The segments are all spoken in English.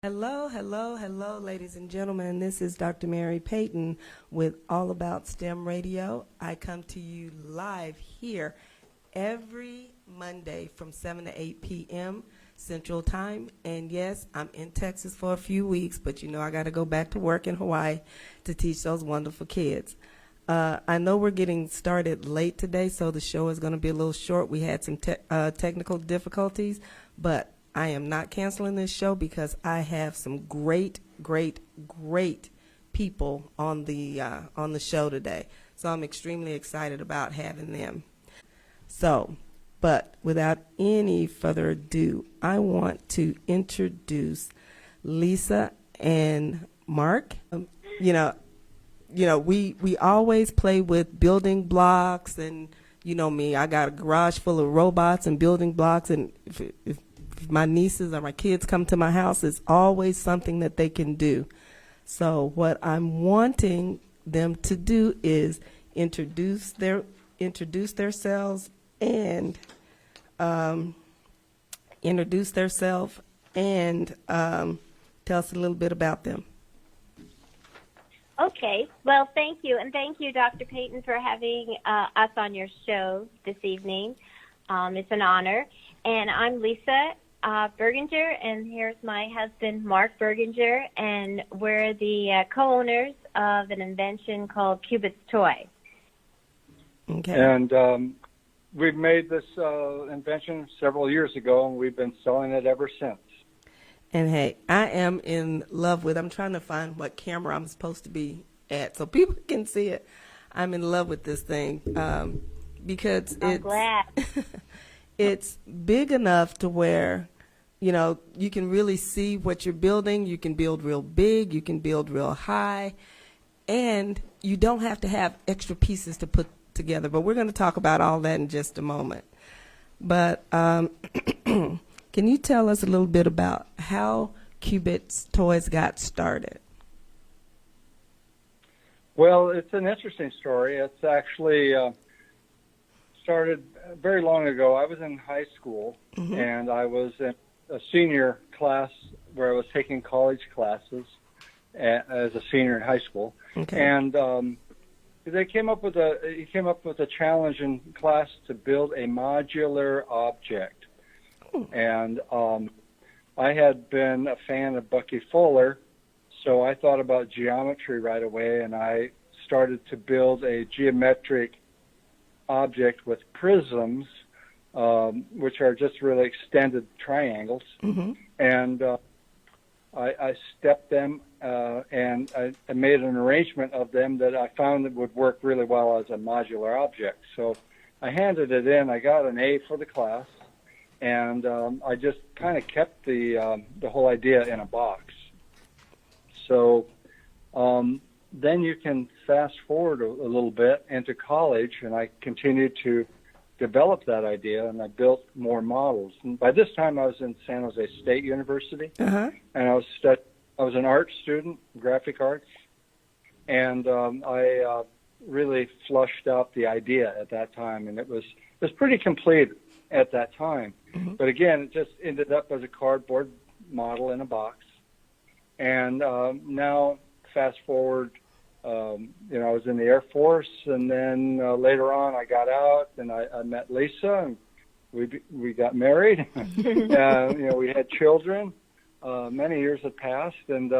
Hello, hello, hello, ladies and gentlemen. This is Dr. Mary Payton with All About STEM Radio. I come to you live here every Monday from 7 to 8 p.m. Central Time. And yes, I'm in Texas for a few weeks, but you know I got to go back to work in Hawaii to teach those wonderful kids. I know we're getting started late today, so the show is going to be a little short. We had some technical difficulties, but I am not canceling this show because I have some great people on the show today. So I'm extremely excited about having them. So, but without any further ado, I want to introduce Lisa and Mark. We always play with building blocks, and you know me, I got a garage full of robots and building blocks, and if my nieces or my kids come to my house, it's always something that they can do. So what I'm wanting them to do is introduce themselves and tell us a little bit about them. Okay. Well, thank you. And thank you, Dr. Payton, for having us on your show this evening. It's an honor. And I'm Lisa Berginger, and here's my husband, Mark Berginger, and we're the co-owners of an invention called Qubits Toy. Okay. And we've made this invention several years ago, and we've been selling it ever since. And hey, I am in love with, I'm trying to find what camera I'm supposed to be at so people can see it. I'm in love with this thing because it's big enough to where, you know, you can really see what you're building. You can build real big, you can build real high, and you don't have to have extra pieces to put together. But we're going to talk about all that in just a moment. But can you tell us a little bit about how Qubits Toys got started? Well, it's an interesting story. It's actually started very long ago. I was in high school, and I was in a senior class where I was taking college classes as a senior in high school. Okay. And he came up with a challenge in class to build a modular object. And I had been a fan of Bucky Fuller, so I thought about geometry right away, and I started to build a geometric object with prisms, which are just really extended triangles. And I stepped them, and I made an arrangement of them that I found that would work really well as a modular object. So I handed it in. I got an A for the class. And I just kind of kept the whole idea in a box. So then you can fast forward a little bit into college, and I continued to develop that idea, and I built more models. And by this time, I was in San Jose State University, and I was an art student, graphic arts, and I really flushed out the idea at that time, and it was pretty complete at that time. But again, it just ended up as a cardboard model in a box. And now, fast forward, I was in the Air Force, and then later on I got out, and I met Lisa, and we got married. We had children. Many years had passed, and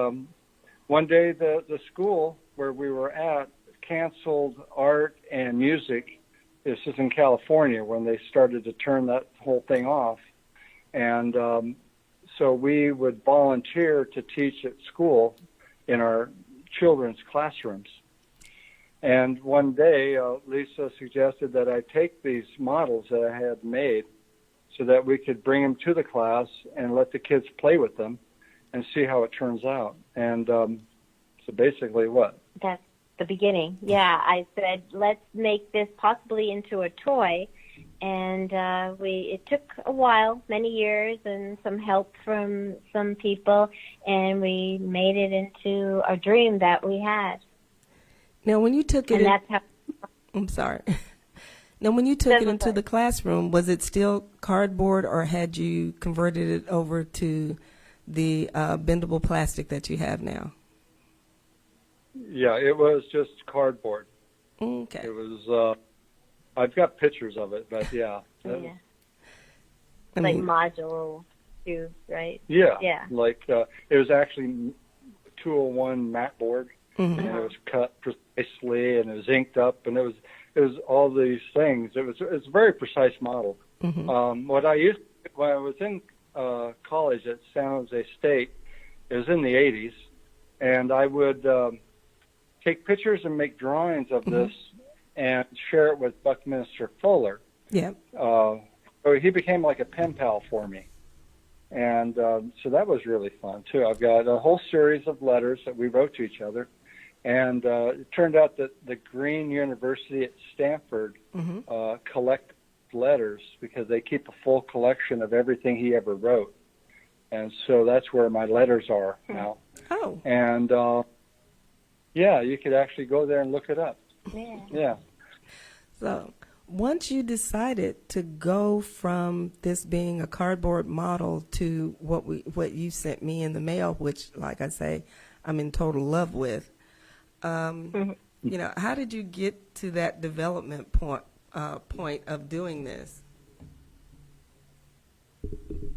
one day the school where we were at canceled art and music. This is in California when they started to turn that whole thing off. And so we would volunteer to teach at school in our children's classrooms. And one day, Lisa suggested that I take these models that I had made so that we could bring them to the class and let the kids play with them and see how it turns out. And so basically what? That's the beginning. Yeah, I said, let's make this possibly into a toy. And it took a while, many years, and some help from some people, and we made it into a dream that we had. Now, when you took it, and that's how. I'm sorry. Now, when you took it into the classroom, was it still cardboard, or had you converted it over to the bendable plastic that you have now? Yeah, it was just cardboard. Okay. It was. I've got pictures of it, but yeah. Yeah. I Like mean, module tubes, right? Yeah. Yeah. Like it was actually 201 mat board, mhm. and it was cut precisely, and it was inked up, and it was all these things. It's a very precise model. What I used when I was in college at San Jose State, it was in the 80s, and I would take pictures and make drawings of this and share it with Buckminster Fuller. Yeah. So he became like a pen pal for me. And so that was really fun, too. I've got a whole series of letters that we wrote to each other. And it turned out that the Green University at Stanford collect letters because they keep a full collection of everything he ever wrote. And so that's where my letters are now. Oh. And, yeah, you could actually go there and look it up. Yeah. So once you decided to go from this being a cardboard model to what you sent me in the mail, which, like I say, I'm in total love with, you know, how did you get to that development point of doing this?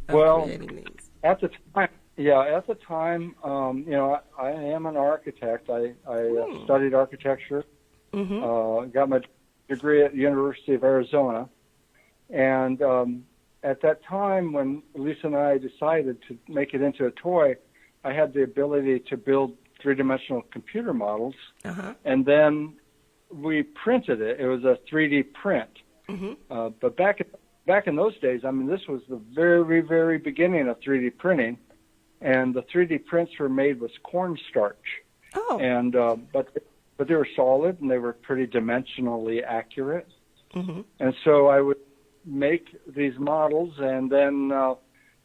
Well, creating these? at the time, you know, I am an architect. I studied architecture, got my degree at the University of Arizona, and at that time when Lisa and I decided to make it into a toy, I had the ability to build three-dimensional computer models, and then we printed it. It was a 3D print. But back in those days, I mean, this was the very, very beginning of 3D printing, and the 3D prints were made with cornstarch. Oh. And but they were solid and they were pretty dimensionally accurate. And so I would make these models and then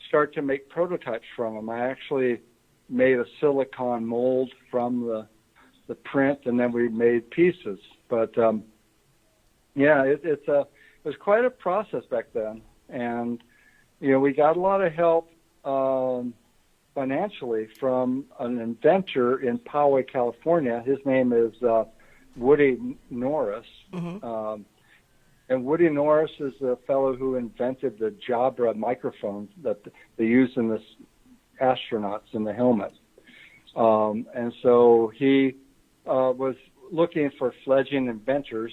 start to make prototypes from them. I actually made a silicon mold from the print, and then we made pieces. But yeah, it was quite a process back then, and you know, we got a lot of help financially from an inventor in Poway, California. His name is Woody Norris. And Woody Norris is the fellow who invented the Jabra microphones that they use in the astronauts in the helmet. And so he was looking for fledgling inventors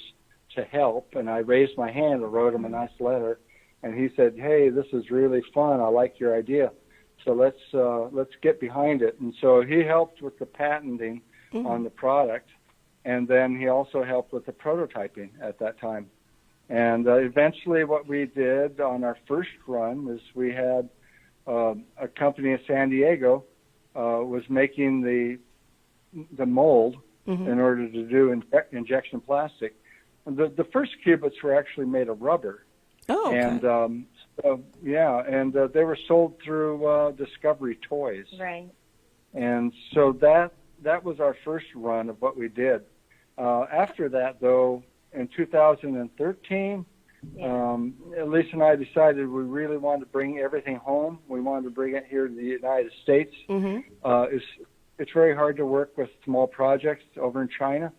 to help, and I raised my hand and wrote him a nice letter. And he said, "Hey, this is really fun. I like your idea. So let's get behind it." And so he helped with the patenting on the product, and then he also helped with the prototyping at that time. And eventually what we did on our first run is we had a company in San Diego was making the mold in order to do injection plastic. And the first qubits were actually made of rubber. Oh, okay. And they were sold through Discovery Toys. Right. And so that was our first run of what we did. After that, though, in 2013, Lisa and I decided we really wanted to bring everything home. We wanted to bring it here to the United States. It's very hard to work with small projects over in China.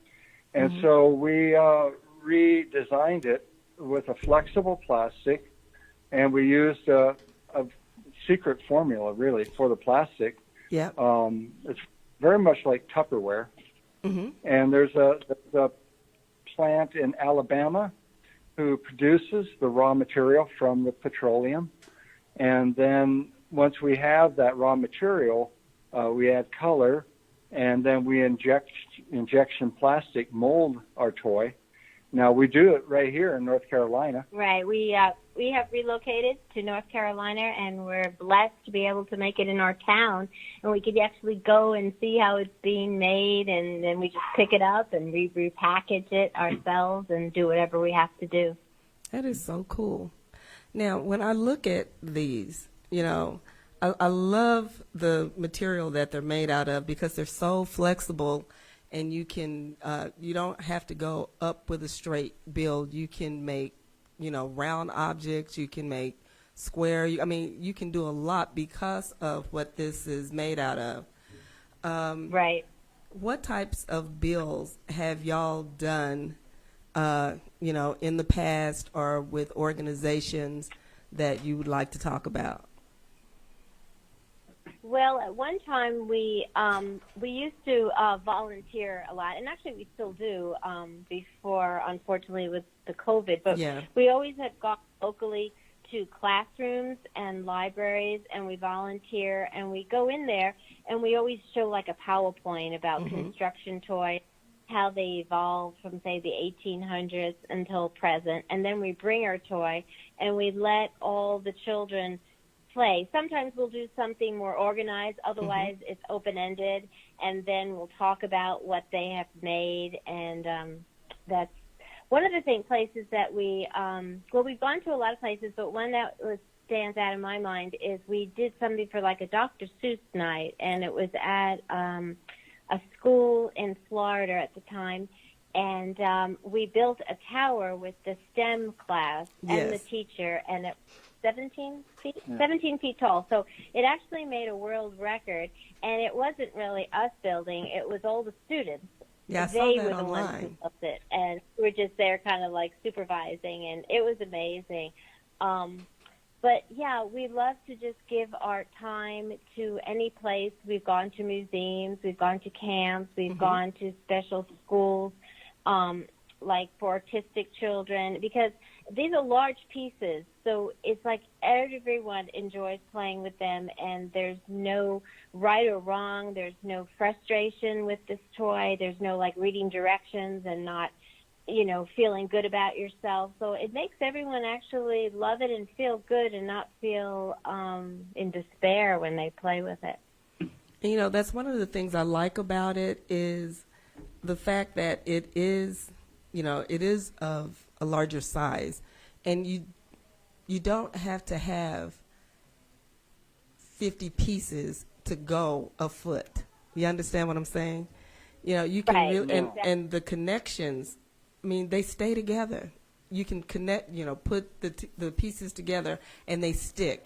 And so we redesigned it with a flexible plastic, and we used a secret formula, really, for the plastic. Yeah. It's very much like Tupperware. And there's a plant in Alabama who produces the raw material from the petroleum. And then once we have that raw material, we add color, and then we injection plastic mold our toy. Now, we do it right here in North Carolina. Right. We have relocated to North Carolina, and we're blessed to be able to make it in our town. And we could actually go and see how it's being made, and then we just pick it up and repackage it ourselves and do whatever we have to do. That is so cool. Now, when I look at these, you know, I love the material that they're made out of because they're so flexible, and you can you don't have to go up with a straight build. You can make, you know, round objects. You can make square. I mean, you can do a lot because of what this is made out of. Right. What types of bills have y'all done, in the past or with organizations that you would like to talk about? Well, at one time we used to volunteer a lot, and actually we still do. Before, unfortunately, with the COVID, but Yeah. we always have gone locally to classrooms and libraries, and we volunteer, and we go in there, and we always show like a PowerPoint about construction toys, how they evolved from, say, the 1800s until present, and then we bring our toy, and we let all the children play. Sometimes we'll do something more organized, otherwise it's open-ended, and then we'll talk about what they have made, and that's one of the places that we've gone to a lot of places, but one that stands out in my mind is we did something for like a Dr. Seuss Night, and it was at a school in Florida at the time, and we built a tower with the STEM class and the teacher, and it 17 feet tall. So it actually made a world record, and it wasn't really us building, it was all the students. Yeah, I they saw that were the ones who online. built it, and we were just there kind of like supervising, and it was amazing. But yeah, we love to just give our time to any place. We've gone to museums, we've gone to camps, we've gone to special schools, like for autistic children, because these are large pieces, so it's like everyone enjoys playing with them, and there's no right or wrong, there's no frustration with this toy, there's no like reading directions and not, feeling good about yourself. So it makes everyone actually love it and feel good and not feel in despair when they play with it. And, that's one of the things I like about it is the fact that it is, it is of a larger size, and you don't have to have 50 pieces to go a foot. You understand what I'm saying? You can Right. really, and the connections, I mean, they stay together. You can connect, put the pieces together and they stick.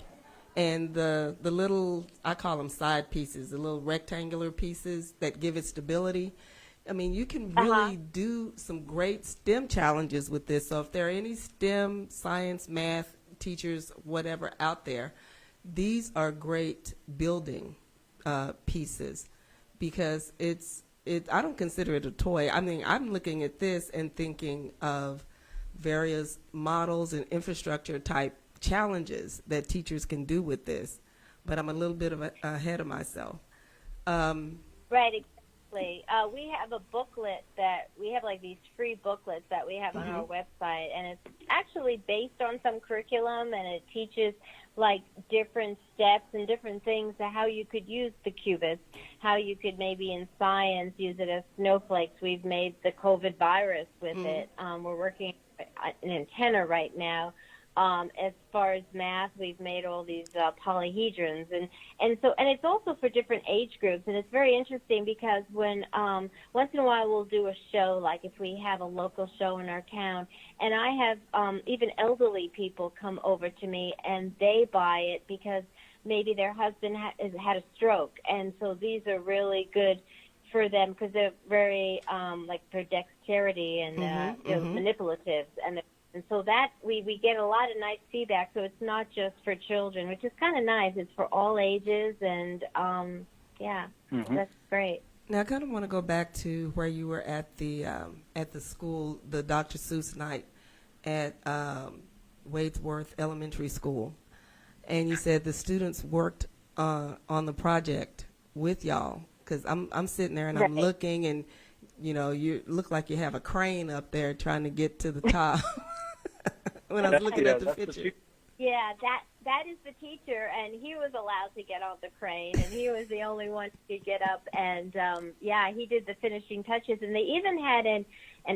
And the little, I call them side pieces, the little rectangular pieces that give it stability. I mean, you can really do some great STEM challenges with this. So if there are any STEM, science, math teachers, whatever out there, these are great building pieces because I don't consider it a toy. I mean, I'm looking at this and thinking of various models and infrastructure type challenges that teachers can do with this. But I'm a little bit ahead of myself. Right, exactly. We have a booklet that we have, like these free booklets that we have on our website, and it's actually based on some curriculum, and it teaches like different steps and different things to how you could use the qubits, how you could maybe in science use it as snowflakes. We've made the COVID virus with it. We're working on an antenna right now. As far as math, we've made all these polyhedrons, and it's also for different age groups, and it's very interesting because when once in a while we'll do a show, like if we have a local show in our town, and I have even elderly people come over to me and they buy it because maybe their husband had a stroke, and so these are really good for them because they're very like for dexterity and manipulative, and so that we get a lot of nice feedback. So it's not just for children, which is kind of nice. It's for all ages, and that's great. Now I kind of want to go back to where you were at the school, the Dr. Seuss Night at Wadesworth Elementary School, and you said the students worked on the project with y'all. Because I'm sitting there and I'm looking, and you look like you have a crane up there trying to get to the top. When I was looking at the picture. Yeah, that is the teacher, and he was allowed to get on the crane, and he was the only one who could get up, and he did the finishing touches, and they even had an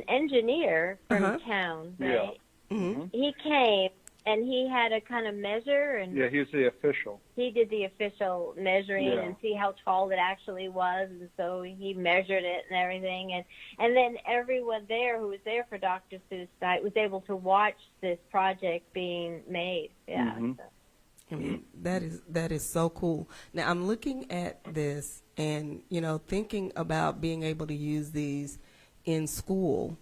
engineer from town, right? Yeah. Mm-hmm. He came, and he had to kind of measure, and he was the official. He did the official measuring and see how tall it actually was, and so he measured it and everything, and then everyone there who was there for Dr. Seuss Night was able to watch this project being made. Yeah. Mm-hmm. I mean, that is so cool. Now, I'm looking at this and, thinking about being able to use these in school,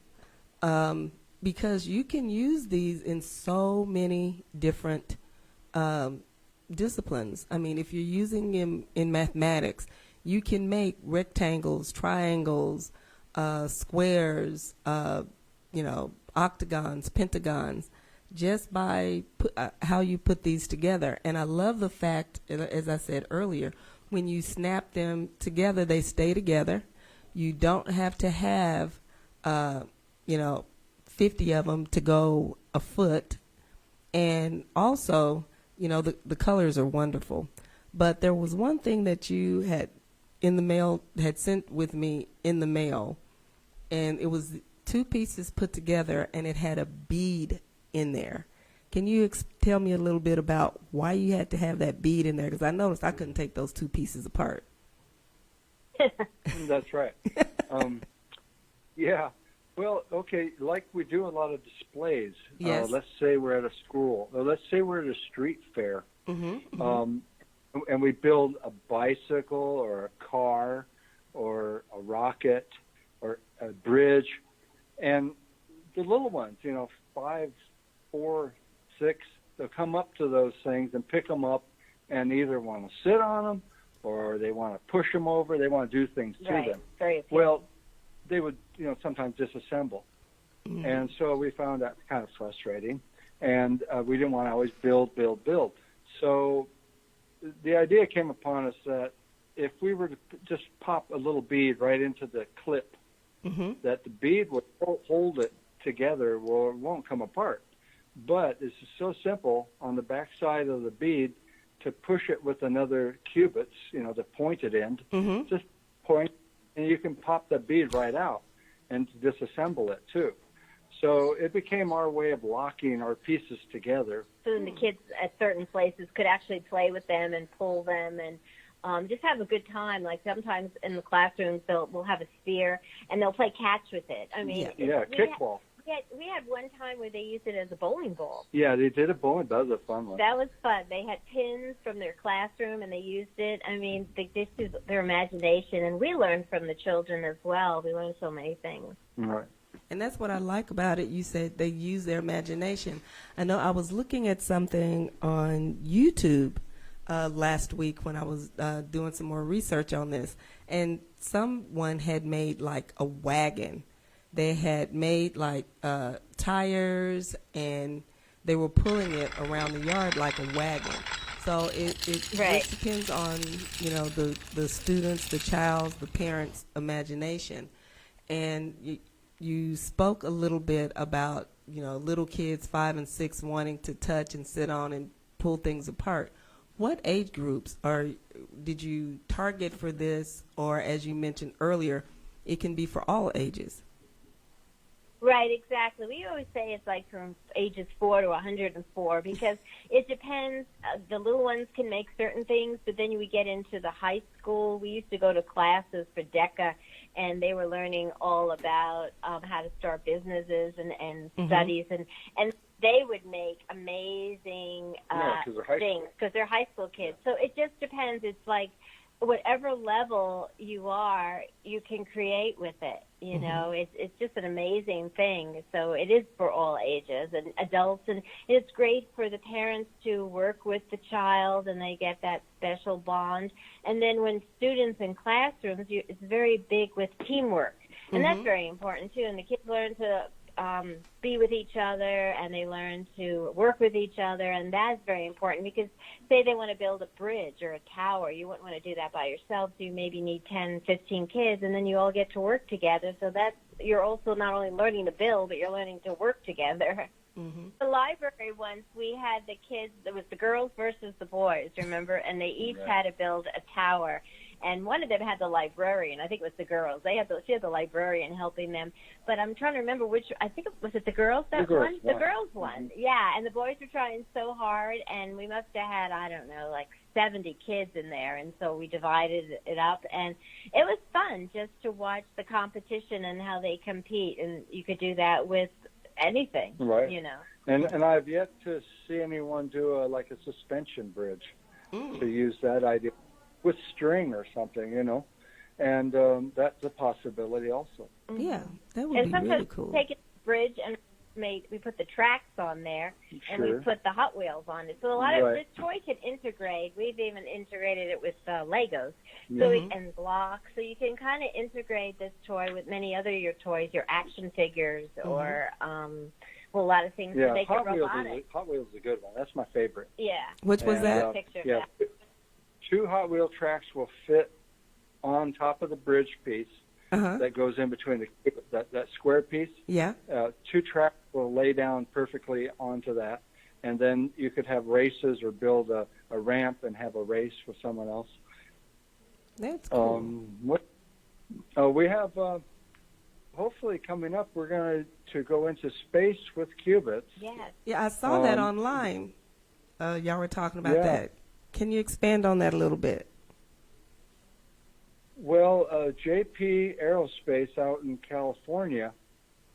because you can use these in so many different disciplines. I mean, if you're using them in mathematics, you can make rectangles, triangles, squares, octagons, pentagons, just by how you put these together. And I love the fact, as I said earlier, when you snap them together, they stay together. You don't have to have, 50 of them to go a foot. And also, the colors are wonderful. But there was one thing that you had sent with me in the mail, and it was 2 pieces put together, and it had a bead in there. Can you tell me a little bit about why you had to have that bead in there? Because I noticed I couldn't take those 2 pieces apart. That's right. Yeah. Well, okay, like we do a lot of displays. Yes. Let's say we're at a school. Or let's say we're at a street fair. And we build a bicycle or a car or a rocket or a bridge. And the little ones, 5, 4, 6, they'll come up to those things and pick them up and either want to sit on them or they want to push them over. They want to do things to them. Very well, they would, sometimes disassemble. And so we found that kind of frustrating. And we didn't want to always build. So the idea came upon us that if we were to just pop a little bead right into the clip, that the bead would hold it together where it won't come apart. But it's so simple on the back side of the bead to push it with another Qubits, the pointed end, just point, and you can pop the bead right out and disassemble it too. So it became our way of locking our pieces together. So then the kids at certain places could actually play with them and pull them and just have a good time. Like sometimes in the classrooms, we'll have a sphere and they'll play catch with it. I mean, kickball. We had one time where they used it as a bowling ball. Yeah, they did a bowling. That was a fun one. That was fun. They had pins from their classroom and they used it. I mean, this is their imagination, and we learned from the children as well. We learned so many things. Right. And that's what I like about it. You said they use their imagination. I know I was looking at something on YouTube last week when I was doing some more research on this, and someone had made like a wagon. They had made like tires, and they were pulling it around the yard like a wagon. So it Right. just depends on the students, the child's, the parents' imagination. And you spoke a little bit about little kids 5 and 6 wanting to touch and sit on and pull things apart. What age groups did you target for this, or as you mentioned earlier, it can be for all ages? Right, exactly. We always say it's like from ages 4 to 104 because it depends. The little ones can make certain things, but then we get into the high school. We used to go to classes for DECA, and they were learning all about how to start businesses and studies, and they would make amazing things because they're high school kids. So it just depends. It's like whatever level you are, you can create with it. It's just an amazing thing. So it is for all ages and adults, and it's great for the parents to work with the child, and they get that special bond. And then when students in classrooms, it's very big with teamwork, and that's very important too. And the kids learn to be with each other, and they learn to work with each other, and that's very important because say they want to build a bridge or a tower, you wouldn't want to do that by yourself, so you maybe need 10, 15 kids, and then you all get to work together. So you're also not only learning to build, but you're learning to work together. The library once, we had the kids, it was the girls versus the boys, remember, and they each had to build a tower. And one of them had the librarian. I think it was the girls. She had the librarian helping them. But I'm trying to remember I think was it the girls that won? The girls won. Yeah, and the boys were trying so hard, and we must have had, I don't know, like 70 kids in there. And so we divided it up, and it was fun just to watch the competition and how they compete. And you could do that with anything, Right. you know. And I've yet to see anyone do a suspension bridge to use that idea with string or something, and that's a possibility also. Yeah, that would And be sometimes really cool. we take a bridge and we put the tracks on there, and we Sure. put the Hot Wheels on it. So a lot of Right. this toy can integrate. We've even integrated it with Legos, Yeah. and blocks. So you can kind of integrate this toy with many other your toys, your action figures, or a lot of things to Yeah, make Hot it Wheels robotic. is a good one. That's my favorite. Yeah. Which was And, that? Picture of yeah, that. 2 Hot Wheel tracks will fit on top of the bridge piece Uh-huh. that goes in between that square piece. Yeah. 2 tracks will lay down perfectly onto that, and then you could have races or build a ramp and have a race with someone else. That's cool. We have hopefully coming up. We're going to go into space with qubits. Yes. Yeah, I saw that Um, online. Y'all were talking about yeah. that. Can you expand on that a little bit? Well, JP Aerospace out in California,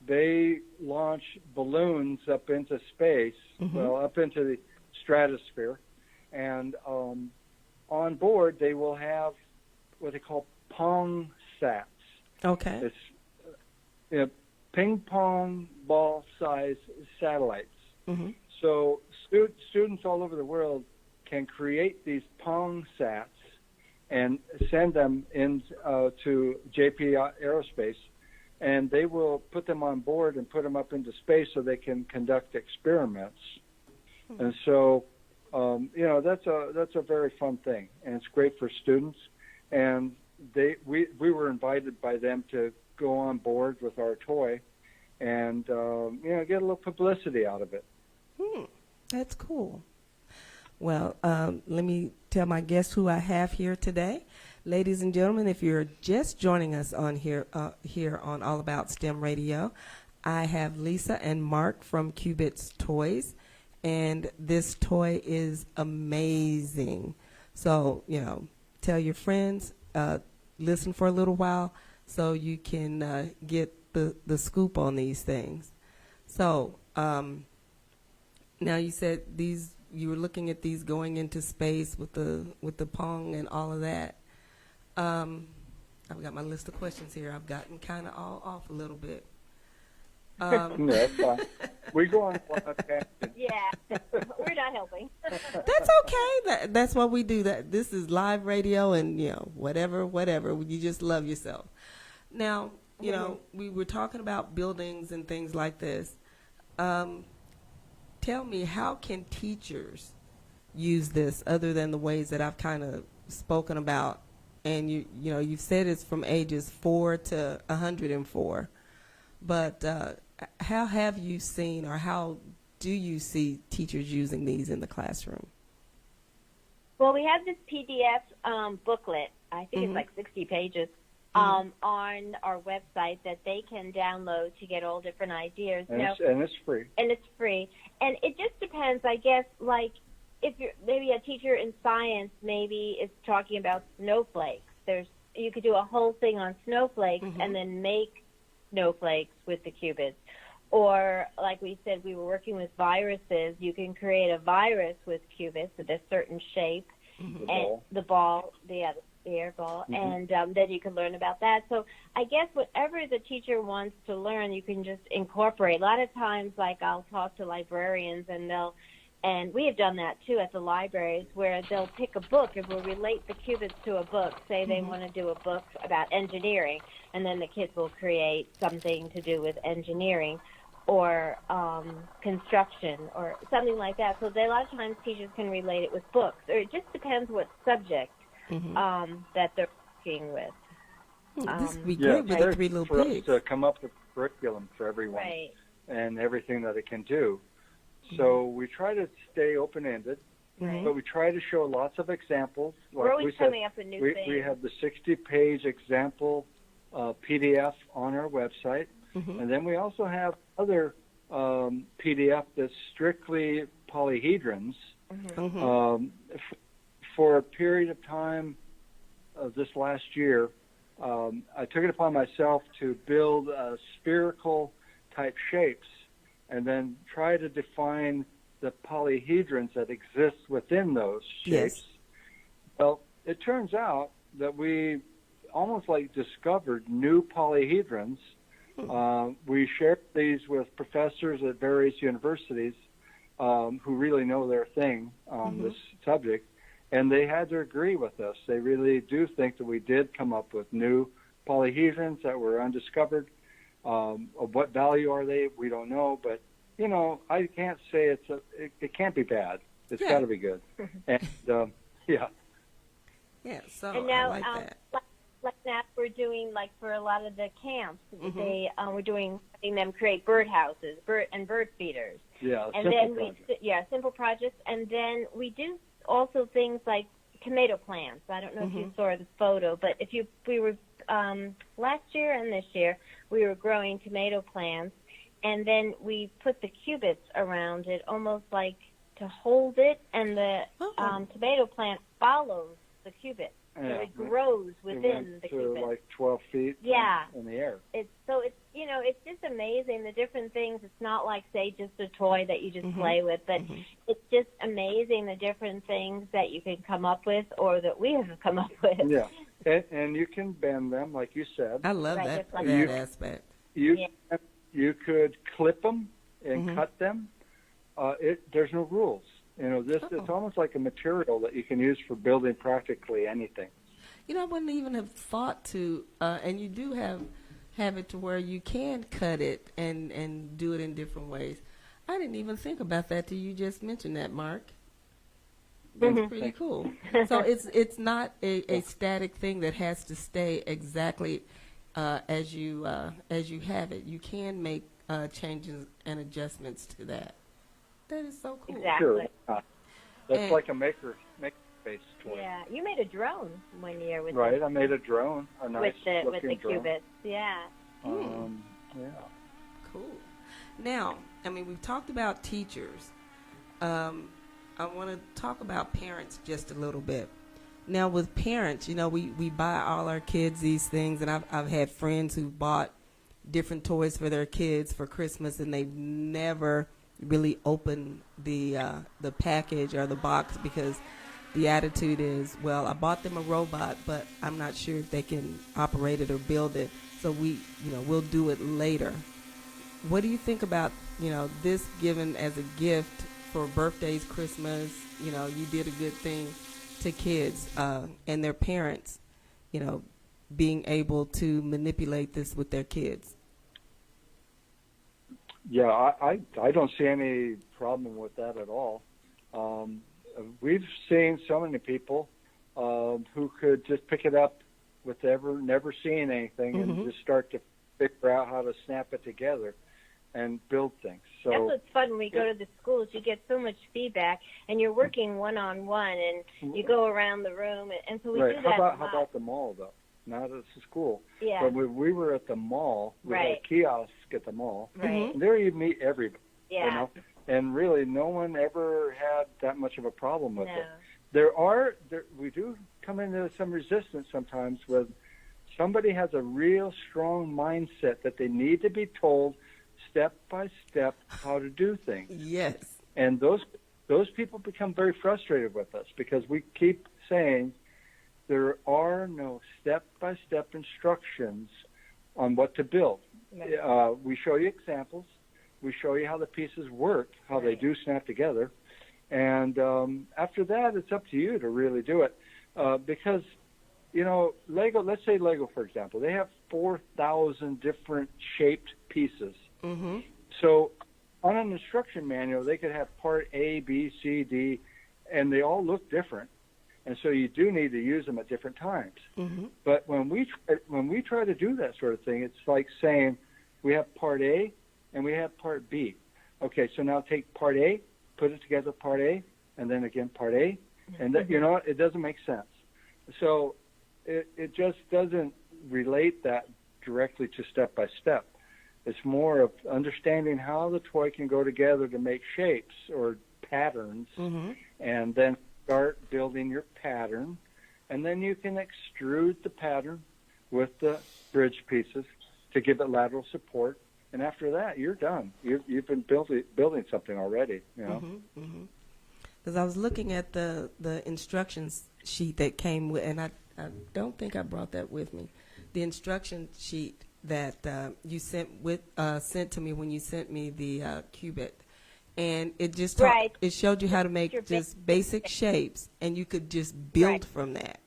they launch balloons up into space, up into the stratosphere, and on board they will have what they call pong sats. Okay. It's ping pong ball size satellites. Mm-hmm. So students all over the world can create these pong sats and send them in to JP Aerospace, and they will put them on board and put them up into space so they can conduct experiments. And so, that's a very fun thing, and it's great for students. And we were invited by them to go on board with our toy, and get a little publicity out of it. That's cool. Well, let me tell my guests who I have here today. Ladies and gentlemen, if you're just joining us on here on All About STEM Radio, I have Lisa and Mark from Qubits Toys, and this toy is amazing. So, tell your friends, listen for a little while so you can get the scoop on these things. So, now you said you were looking at these going into space with the Pong and all of that. I've got my list of questions here. I've gotten kind of all off a little bit. That's fine. We go on a tangent. Yeah. We're not helping. That's okay. That's why we do that. This is live radio, and whatever. You just love yourself. Now, we were talking about buildings and things like this. Tell me, how can teachers use this other than the ways that I've kind of spoken about? And you've said it's from ages 4 to 104, but how have you seen, or how do you see teachers using these in the classroom? Well, we have this PDF booklet. I think it's like 60 pages on our website that they can download to get all different ideas. And it's free. And it's free. And it just depends, I guess, like if you're maybe a teacher in science, maybe is talking about snowflakes. You could do a whole thing on snowflakes and then make snowflakes with the qubits. Or like we said, we were working with viruses. You can create a virus with qubits with a certain shape, and the air ball, and then you can learn about that. So I guess whatever the teacher wants to learn, you can just incorporate. A lot of times, like I'll talk to librarians, and we have done that too at the libraries, where they'll pick a book and we'll relate the qubits to a book. Say they want to do a book about engineering, and then the kids will create something to do with engineering or construction or something like that. So a lot of times teachers can relate it with books, or it just depends what subject that they're working with. This would be great with the 3 little for pigs. us to come up with curriculum for everyone and everything that it can do. So we try to stay open-ended, but we try to show lots of examples. We're always coming up with new things. We have the 60-page example PDF on our website, and then we also have other PDF that's strictly polyhedrons. For a period of time this last year, I took it upon myself to build spherical type shapes and then try to define the polyhedrons that exist within those shapes. Yes. Well, it turns out that we almost like discovered new polyhedrons. We shared these with professors at various universities who really know their thing on this subject, and they had to agree with us. They really do think that we did come up with new polyhedrons that were undiscovered. Of what value are they? We don't know, but you know, I can't say it can't be bad. It's got to be good. And yeah. Yeah, so And now, I like that. like now we're doing, like for a lot of the camps, we're having them create birdhouses, bird feeders. Yeah, and then simple projects. And then we do also things like tomato plants. I don't know if you saw the photo, but we were last year and this year we were growing tomato plants, and then we put the qubits around it, almost like to hold it, and the tomato plant follows the qubit. So it grows within the qubit. Like 12 feet in the air. It's just amazing, the different things. It's not like, say, just a toy that you just play with, but it's just amazing the different things that you can come up with, or that we have come up with. Yeah, and you can bend them, like you said. I love that aspect. You could clip them and cut them. There's no rules. You know, it's almost like a material that you can use for building practically anything. You know, I wouldn't even have thought to, and you do have it to where you can cut it and do it in different ways. I didn't even think about that till you just mentioned that, Mark. That's pretty cool. So it's not a static thing that has to stay exactly as you have it. You can make changes and adjustments to that. That is so cool. Exactly. Sure. That's like a maker-space toy. Yeah, you made a drone one year with Right, I made a drone, a nice with the drone. qubits. Yeah. Yeah. Cool. Now, I mean, we've talked about teachers. I want to talk about parents just a little bit. Now, with parents, you know, we buy all our kids these things, and I've had friends who bought different toys for their kids for Christmas, and they've never really open the package or the box, because the attitude is, well, I bought them a robot, but I'm not sure if they can operate it or build it, so we'll do it later. What do you think about, this given as a gift for birthdays, Christmas? You did a good thing to kids and their parents, being able to manipulate this with their kids. Yeah, I don't see any problem with that at all. We've seen so many people who could just pick it up with never seeing anything and just start to figure out how to snap it together and build things. So that's what's fun when we go to the schools. You get so much feedback, and you're working one-on-one, and you go around the room, and so we do that. How about the mall, though? Not at the school. Yeah. But we were at the mall. We had a kiosk at the mall. Right. And there you meet everybody. Yeah. And really, no one ever had that much of a problem with it. We do come into some resistance sometimes when somebody has a real strong mindset that they need to be told step by step how to do things. Yes. And those people become very frustrated with us because we keep saying there are no step-by-step instructions on what to build. Right. We show you examples. We show you how the pieces work, how they do snap together. And after that, it's up to you to really do it. Because, Lego, let's say Lego, for example, they have 4,000 different shaped pieces. Mm-hmm. So on an instruction manual, they could have part A, B, C, D, and they all look different. And so you do need to use them at different times. Mm-hmm. But when we try to do that sort of thing, it's like saying we have part A and we have part B. Okay, so now take part A, put it together with part A, and then again part A, and that, it doesn't make sense. So it just doesn't relate that directly to step by step. It's more of understanding how the toy can go together to make shapes or patterns, and then start building your pattern, and then you can extrude the pattern with the bridge pieces to give it lateral support, and after that, you're done. You've been building something already. You know. Because I was looking at the instructions sheet that came with, and I don't think I brought that with me. The instruction sheet that you sent to me when you sent me the Qubit, and it just it showed you how to make just basic shapes, and you could just build from that.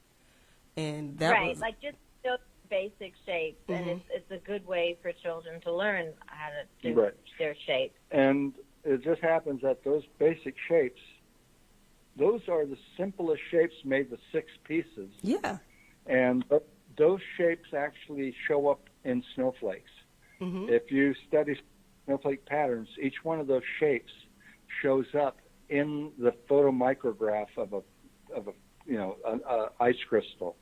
And that was like just those basic shapes, and it's a good way for children to learn how to do their shapes. And it just happens that those basic shapes, those are the simplest shapes made with 6 pieces. Yeah. And those shapes actually show up in snowflakes. If you study snowflake patterns, each one of those shapes shows up in the photomicrograph of an ice crystal.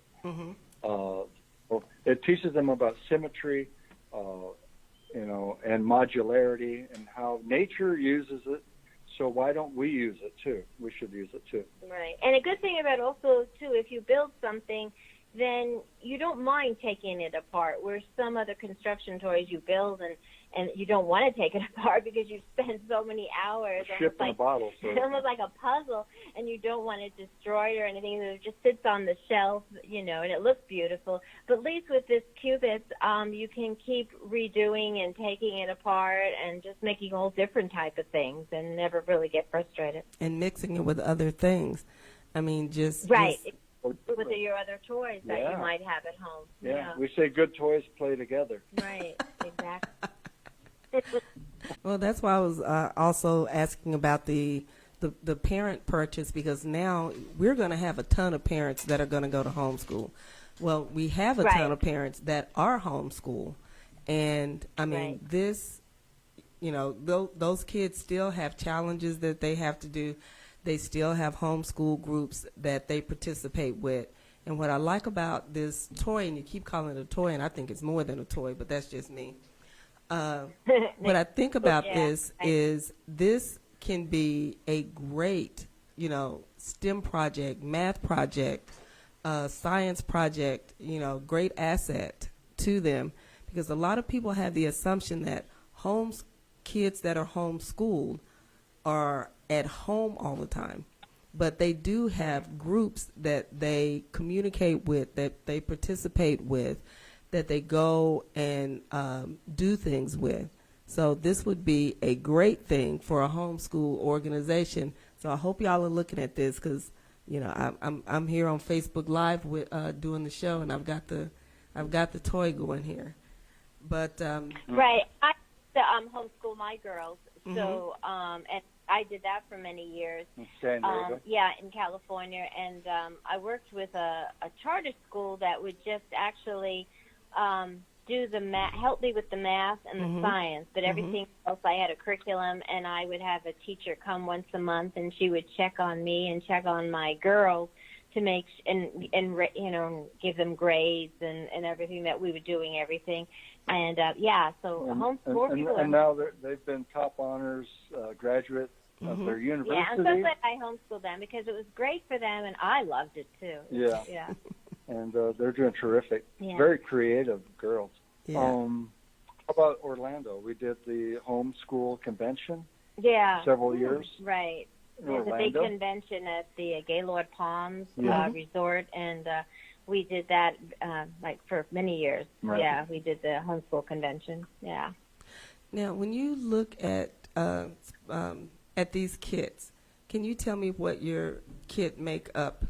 It teaches them about symmetry, and modularity, and how nature uses it. So why don't we use it too? We should use it too. Right. And a good thing about also too, if you build something, then you don't mind taking it apart, where some other construction toys you build and you don't want to take it apart because you've spent so many hours. Ship in a bottle. So. Almost like a puzzle, and you don't want to destroy it or anything. It just sits on the shelf, and it looks beautiful. But at least with this Qubits, you can keep redoing and taking it apart and just making all different type of things and never really get frustrated. And mixing it with other things. I mean, just... Right. With your other toys that you might have at home. Yeah, we say good toys play together. Right, exactly. Well, that's why I was also asking about the parent purchase, because now we're going to have a ton of parents that are going to go to homeschool. Well, we have a ton of parents that are homeschool, and I mean this, those kids still have challenges that they have to do. They still have homeschool groups that they participate with. And what I like about this toy, and you keep calling it a toy, and I think it's more than a toy, but that's just me. What I think about this is this can be a great, STEM project, math project, science project, great asset to them, because a lot of people have the assumption that kids that are homeschooled are at home all the time, but they do have groups that they communicate with, that they participate with, that they go and do things with. So this would be a great thing for a homeschool organization. So I hope y'all are looking at this, because I'm here on Facebook Live with doing the show, and I've got the toy going here. But right, I homeschool my girls, so and I did that for many years. In San Diego? In California, and I worked with a charter school that would just actually do the help me with the math and the science, but everything else I had a curriculum, and I would have a teacher come once a month, and she would check on me and check on my girls to make and give them grades and everything that we were doing, everything. And so homeschool people. And now they've been top honors graduate of their university. Yeah, I'm so glad I homeschooled them, because it was great for them, and I loved it too. Yeah. And they're doing terrific. Yeah. Very creative girls. Yeah. How about Orlando? We did the homeschool convention. Yeah. Several years. Right. There's a big convention at the Gaylord Palms Resort, and we did that for many years. Right. Yeah, we did the homeschool convention. Yeah. Now, when you look at these kits, can you tell me what your kit makeup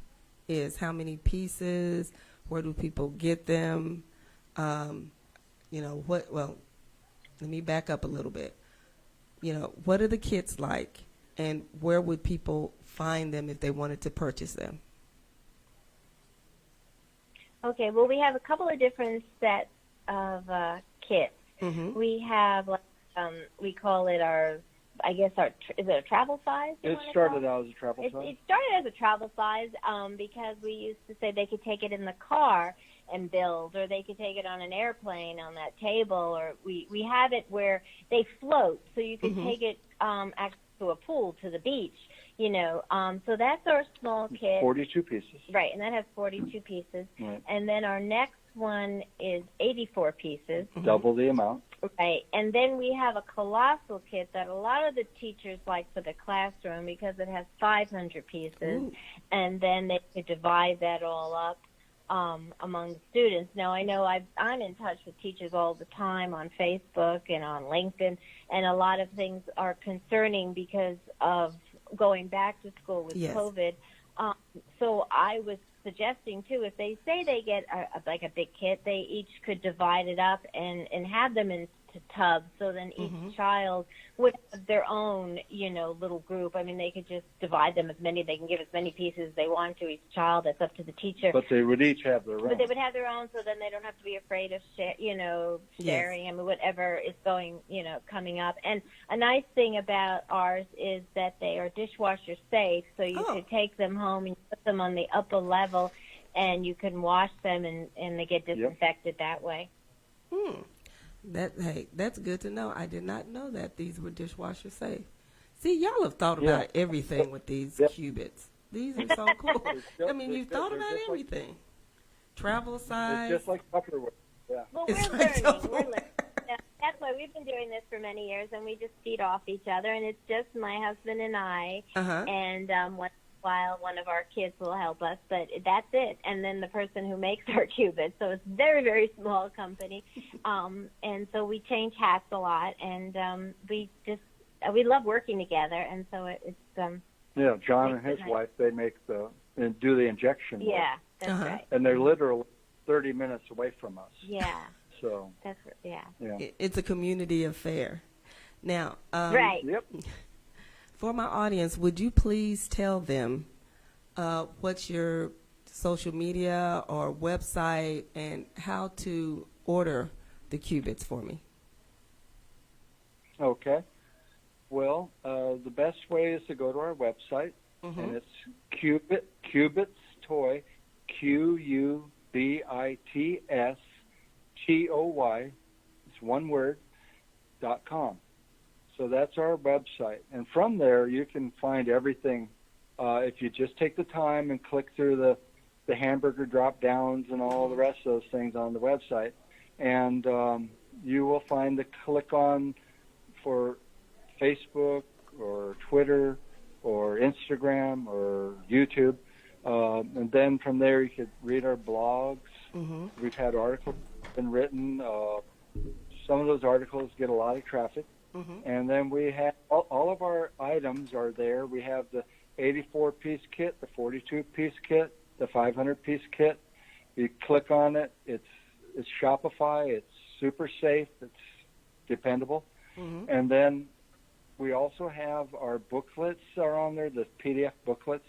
is? How many pieces? Where do people get them? Well, let me back up a little bit. What are the kits like, and where would people find them if they wanted to purchase them? Okay, well, we have a couple of different sets of kits. We have, we call it is it a travel size? It started out as a travel size. It started as a travel size because we used to say they could take it in the car and build, or they could take it on an airplane on that table, or we have it where they float, so you can take it actually to a pool, to the beach, so that's our small kit. 42 pieces. Right, and that has 42 pieces. Right. And then our next one is 84 pieces. Double the amount. Right, and then we have a colossal kit that a lot of the teachers like for the classroom because it has 500 pieces, and then they could divide that all up among the students. Now, I know I'm in touch with teachers all the time on Facebook and on LinkedIn, and a lot of things are concerning because of going back to school with COVID. So I was suggesting, too, if they say they get a big kit, they each could divide it up and have them into tubs, so then each child would have their own, little group. I mean, they could just divide them they can give as many pieces as they want to each child. That's up to the teacher. But they would each have their own. But they would have their own, so then they don't have to be afraid of sharing. I mean, whatever is going, coming up. And a nice thing about ours is that they are dishwasher safe, so you could take them home and put them on the upper level, and you can wash them, and they get disinfected that way. That's good to know. I did not know that these were dishwasher safe. See, y'all have thought about everything with these qubits. These are so cool. I mean, you've thought about everything. Travel size. It's just like Tupperware. Yeah. Well, we're learning. Yeah, that's why we've been doing this for many years, and we just feed off each other, and it's just my husband and I, and once in a while one of our kids will help us, but that's it. And then the person who makes our qubits, so it's a very, very small company, and so we change hats a lot, and we love working together, and so it's John and his wife, they do the injection work. Yeah, that's right. And they're literally 30 minutes away from us. Yeah. So that's it's a community affair. Now, right. Yep. For my audience, would you please tell them what's your social media or website and how to order the qubits for me? Okay. Well, the best way is to go to our website, and it's Qubits Toy, QUBITS it's one word, .com. So that's our website. And from there, you can find everything. If you just take the time and click through the hamburger drop-downs and all the rest of those things on the website, and you will find the click-on for Facebook or Twitter or Instagram or YouTube. And then from there, you could read our blogs. We've had articles been written. Some of those articles get a lot of traffic. And then we have all of our items are there. We have the 84-piece kit, the 42-piece kit, the 500-piece kit. You click on it. It's Shopify. It's super safe. It's dependable. And then we also have our booklets are on there, the PDF booklets.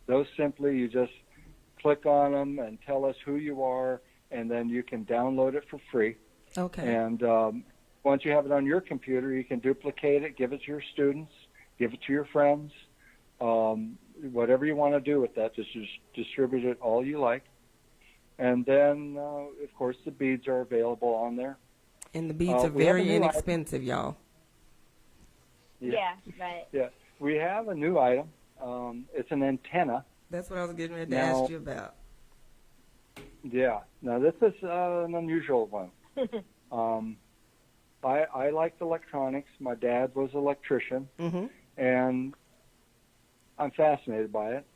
Those simply, you just click on them and tell us who you are, and then you can download it for free. Okay. And once you have it on your computer, you can duplicate it, give it to your students, give it to your friends, whatever you want to do with that. Just distribute it all you like. And then, of course, the beads are available on there. And the beads are very inexpensive, y'all. Yeah, right. Yeah, we have a new item. It's an antenna. That's what I was getting ready to ask you about. Yeah. Now, this is an unusual one. I liked electronics. My dad was an electrician, and I'm fascinated by it.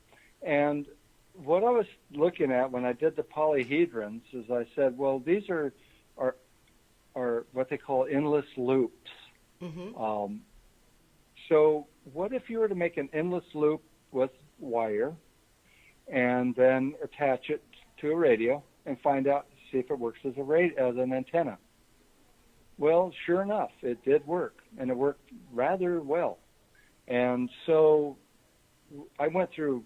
And what I was looking at when I did the polyhedrons is I said, well, these are what they call endless loops. So what if you were to make an endless loop with wire and then attach it to a radio and find out, see if it works as an antenna? Well, sure enough, it did work, and it worked rather well. And so I went through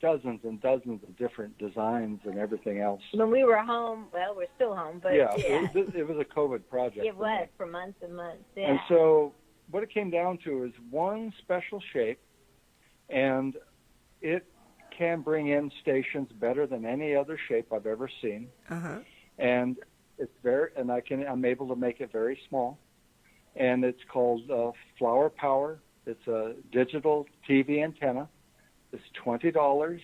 dozens and dozens of different designs and everything else. When we were home, well, we're still home, but it was a COVID project. It was for months and months. Yeah. And so what it came down to is one special shape, and it can bring in stations better than any other shape I've ever seen. And I'm able to make it very small, and it's called Flower Power. It's a digital TV antenna. It's $20,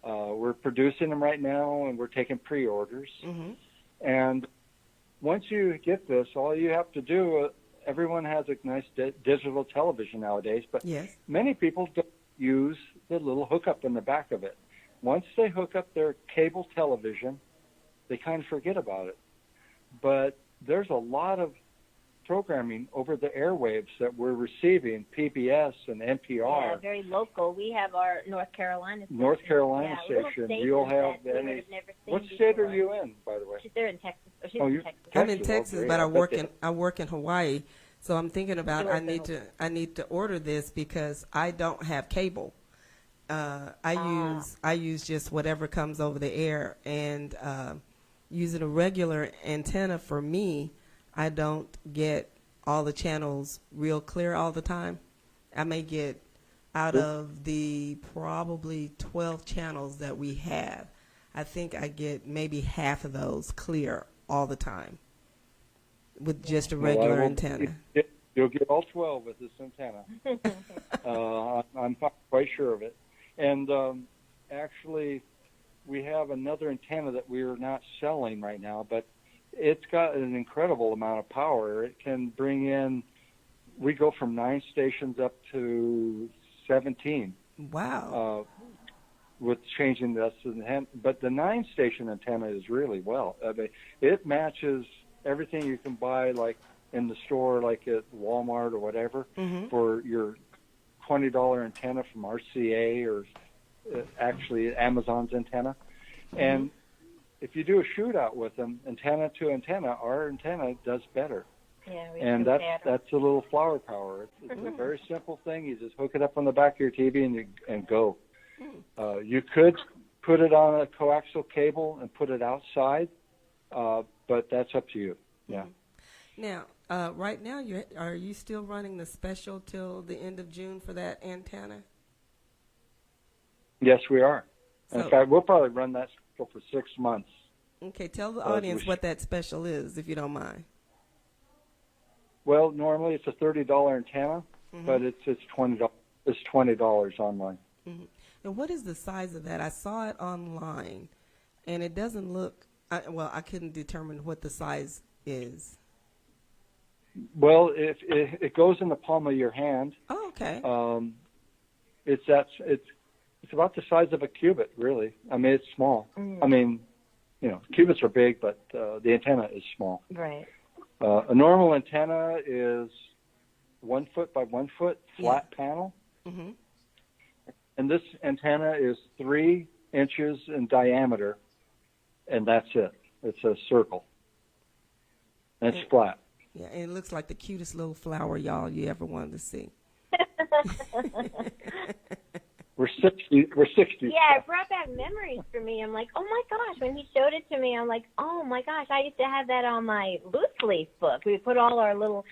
We're producing them right now, and we're taking pre-orders. Mm-hmm. And once you get this, all you have to do, everyone has a nice digital television nowadays, but Yes. many people don't use the little hookup in the back of it. Once they hook up their cable television, they kind of forget about it. But there's a lot of programming over the airwaves that we're receiving, PBS and NPR. Yeah, very local. We have our North Carolina station. North Carolina little station. stations You'll have that we any. would have never seen What state are before. you in, by the way? They're in Texas. Oh, she's Oh, in you're Texas. I'm in Texas, Texas, okay. but I I work in Hawaii. So I'm thinking about Sure. I need to order this because I don't have cable. I use just whatever comes over the air, and using a regular antenna for me, I don't get all the channels real clear all the time. I may get out of the probably 12 channels that we have, I think I get maybe half of those clear all the time with just a regular antenna. You'll get all 12 with this antenna. I'm quite sure of it. And actually, we have another antenna that we are not selling right now, but it's got an incredible amount of power. It can bring in, we go from 9 stations up to 17. Wow. With changing this. But the 9-station antenna is really well. I mean, it matches everything you can buy, like in the store, like at Walmart or whatever, for your $20 antenna from RCA or actually Amazon's antenna. And if you do a shootout with them, antenna to antenna, our antenna does better. Yeah, And that's a little flower power. It's a very simple thing. You just hook it up on the back of your TV and go. You could put it on a coaxial cable and put it outside, but that's up to you. Yeah. Now, right now, are you still running the special till the end of June for that antenna? Yes, we are. So, in fact, we'll probably run that special for 6 months. Okay, tell the audience what that special is, if you don't mind. Well, normally it's a $30 antenna, but it's $20. It's $20 online. And what is the size of that? I saw it online, and it doesn't look. I couldn't determine what the size is. Well, if it goes in the palm of your hand. Oh, okay. It's about the size of a qubit, really. I mean, it's small. I mean, qubits are big, but the antenna is small. Right. A normal antenna is 1 foot by 1 foot flat panel. And this antenna is 3 inches in diameter, and that's it. It's a circle. And it's flat. Yeah, and it looks like the cutest little flower, y'all, you ever wanted to see. We're 60. Yeah, it brought back memories for me. I'm like, oh my gosh, when he showed it to me, I'm like, oh my gosh, I used to have that on my loose leaf book. We put all our little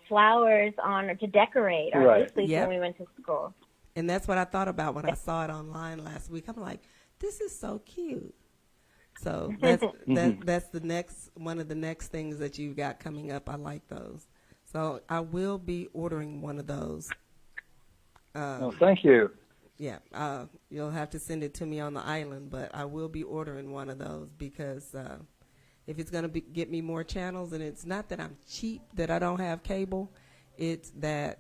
flowers on to decorate our loose leaf when we went to school. And that's what I thought about when I saw it online last week. I'm like, this is so cute. So that's one of the next things that you've got coming up. I like those. So I will be ordering one of those. Thank you. Yeah, you'll have to send it to me on the island, but I will be ordering one of those because if it's going to get me more channels, and it's not that I'm cheap, that I don't have cable, it's that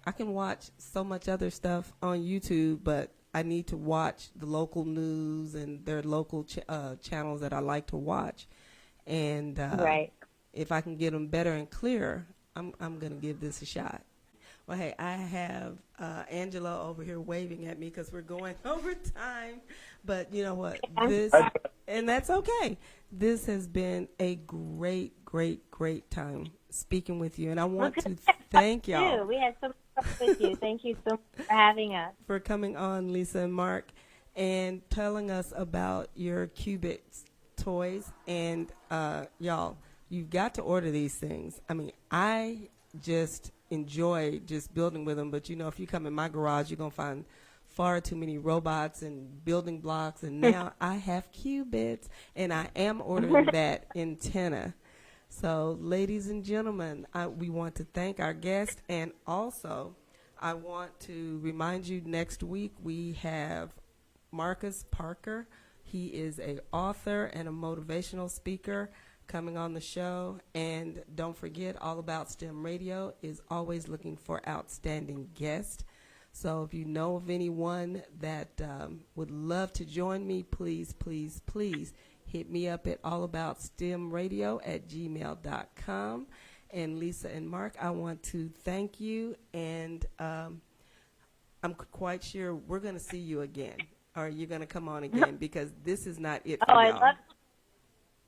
I can watch so much other stuff on YouTube, but I need to watch the local news and their local channels that I like to watch. And if I can get them better and clearer, I'm going to give this a shot. Well, hey, I have Angela over here waving at me because we're going over time. But you know what? And that's okay. This has been a great, great, great time speaking with you. And I want to thank y'all. We had so much fun with you. Thank you so much for having us. For coming on, Lisa and Mark, and telling us about your Qubits toys. And y'all, you've got to order these things. I mean, I just enjoy just building with them, but if you come in my garage, you're going to find far too many robots and building blocks, and now I have qubits, and I am ordering that antenna. So, ladies and gentlemen, we want to thank our guest, and also I want to remind you next week we have Marcus Parker. He is an author and a motivational speaker coming on the show. And don't forget, All About STEM Radio is always looking for outstanding guests. So if you know of anyone that would love to join me, please, please, please hit me up at allaboutSTEMradio@gmail.com. And Lisa and Mark, I want to thank you, and I'm quite sure we're going to see you again, or you're going to come on again, because this is not it for y'all.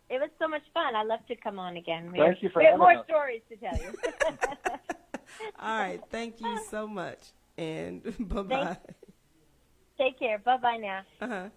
It was so much fun. I love to come on again. Thank you for we have having more us. stories to tell you. All right, thank you so much, and bye-bye. Take care. Bye-bye now. Uh-huh.